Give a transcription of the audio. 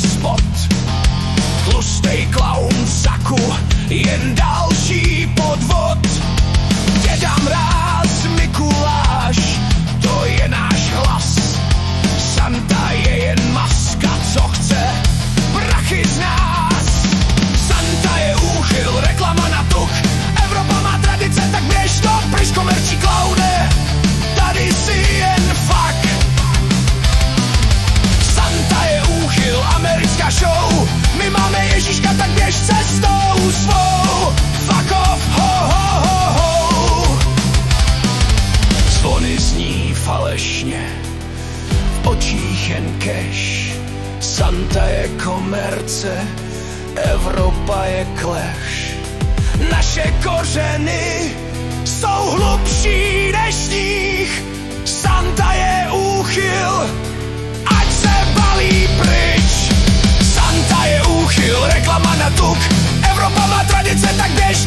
spot. Tlustej klaun v saku, jen další podvod. Deda Mráz, Mikuláš, to je náš hlas. Santa je jen maska, co chce prachy z nás. Santa je úchyl, reklama na tuk. Evropa má tradice, tak běž to, pryč komerční klauny. Tady si jen fak. Santa je úchyl, americká show. My máme Ježíška, tak běž cestou svou. Fuck off, ho, ho, ho, ho. Zvony zní falešně, v očích jen cash. Santa je komerce, Evropa je clash. Naše kořeny jsou hlubší než sníh. Santa je úchyl, ať se balí pryč. Santa je úchyl, reklama na tuk. Evropa má tradice, tak běž